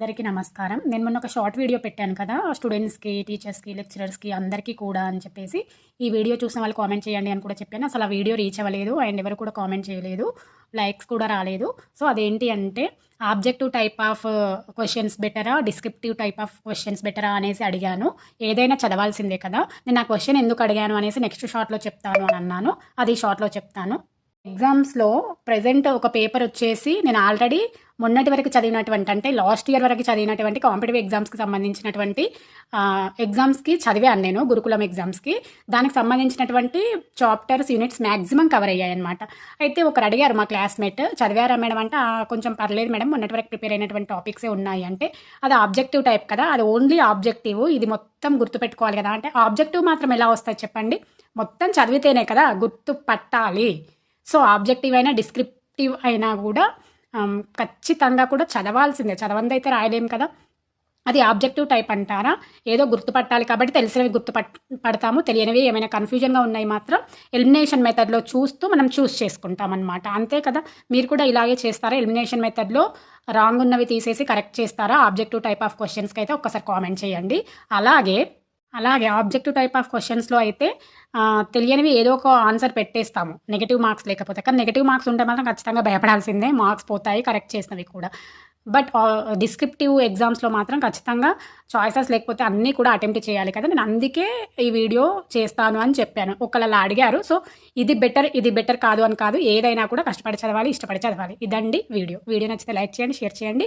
అందరికీ నమస్కారం. నేను మొన్న ఒక షార్ట్ వీడియో పెట్టాను కదా! స్టూడెంట్స్‌కి, టీచర్స్‌కి, లెక్చరర్స్‌కి అందరికీ కూడా అని చెప్పేసి. ఈ వీడియో చూసిన వాళ్ళు కామెంట్ చేయండి అని కూడా చెప్పాను. అసలు ఆ వీడియో రీచ్ అవ్వలేదు. అండ్ ఎవరు కూడా కామెంట్ చేయలేదు. లైక్స్ కూడా రాలేదు. సో, అదేంటి అంటే ఆబ్జెక్టివ్ టైప్ ఆఫ్ క్వెషన్స్ బెటరా? డిస్క్రిప్టివ్ టైప్ ఆఫ్ క్వెషన్స్ బెటరా? అనేసి అడిగాను. ఏదైనా చదవాల్సిందే కదా! నేను ఆ క్వెషన్ ఎందుకు అడిగాను అనేసి నెక్స్ట్ షార్ట్‌లో చెప్తాను అని అన్నాను. అది షార్ట్‌లో చెప్తాను. ఎగ్జామ్స్‌లో ప్రెజెంట్ ఒక పేపర్ వచ్చేసి నేను ఆల్రెడీ మొన్నటి వరకు చదివినటువంటి అంటే లాస్ట్ ఇయర్ వరకు చదివినటువంటి కాంపిటిటివ్ ఎగ్జామ్స్‌కి సంబంధించినటువంటి ఎగ్జామ్స్‌కి చదివాను నేను గురుకులం ఎగ్జామ్స్‌కి. దానికి సంబంధించినటువంటి చాప్టర్స్, యూనిట్స్ మ్యాక్సిమం కవర్ అయ్యాయన్నమాట. అయితే ఒకరు అడిగారు మా క్లాస్‌మేట్, "చదివారా మేడం" అంటే, కొంచెం పర్లేదు మేడం మొన్నటి వరకు ప్రిపేర్ అయినటువంటి టాపిక్సే ఉన్నాయి" అంటే, "అది ఆబ్జెక్టివ్ టైప్ కదా! అది ఓన్లీ ఆబ్జెక్టివ్. ఇది మొత్తం గుర్తుపెట్టుకోవాలి కదా!" అంటే, ఆబ్జెక్టివ్ మాత్రం ఎలా వస్తాయి చెప్పండి? మొత్తం చదివితేనే కదా గుర్తు పట్టాలి. సో, ఆబ్జెక్టివ్ అయినా, డిస్క్రిప్టివ్ అయినా కూడా ఖచ్చితంగా కూడా చదవాల్సిందే. చదవందైతే రాయలేం కదా! అది ఆబ్జెక్టివ్ టైప్ అంటారా? ఏదో గుర్తుపట్టాలి కాబట్టి తెలిసినవి పడతాము. తెలియనివి ఏమైనా కన్‌ఫ్యూజన్‌గా ఉన్నాయి మాత్రం ఎలిమినేషన్ మెథడ్‌లో చూస్తూ మనం చూస్ చేసుకుంటామనమాట. అంతే కదా! మీరు కూడా ఇలాగే చేస్తారా? ఎలిమినేషన్ మెథడ్‌లో రాంగ్ ఉన్నవి తీసేసి కరెక్ట్ చేస్తారా? ఆబ్జెక్టివ్ టైప్ ఆఫ్ క్వెషన్స్‌కైతే ఒక్కసారి కామెంట్ చేయండి. అలాగే ఆబ్జెక్టివ్ టైప్ ఆఫ్ క్వెషన్స్‌లో అయితే తెలియనివి ఏదో ఒక ఆన్సర్ పెట్టేస్తాము. నెగెటివ్ మార్క్స్ లేకపోతే. కానీ నెగెటివ్ మార్క్స్ ఉంటే మాత్రం ఖచ్చితంగా భయపడాల్సిందే. మార్క్స్ పోతాయి కరెక్ట్ చేసినవి కూడా. బట్ డిస్క్రిప్టివ్ ఎగ్జామ్స్‌లో మాత్రం ఖచ్చితంగా చాయిసెస్ లేకపోతే అన్నీ కూడా అటెంప్ట్ చేయాలి కదా! నేను అందుకే ఈ వీడియో చేస్తాను అని చెప్పాను. ఒకళ్ళు అలా అడిగారు. సో, ఇది బెటర్ కాదు అని కాదు. ఏదైనా కూడా కష్టపడి చదవాలి, ఇష్టపడి చదవాలి. ఇదండి వీడియో. వీడియో నచ్చితే లైక్ చేయండి, షేర్ చేయండి,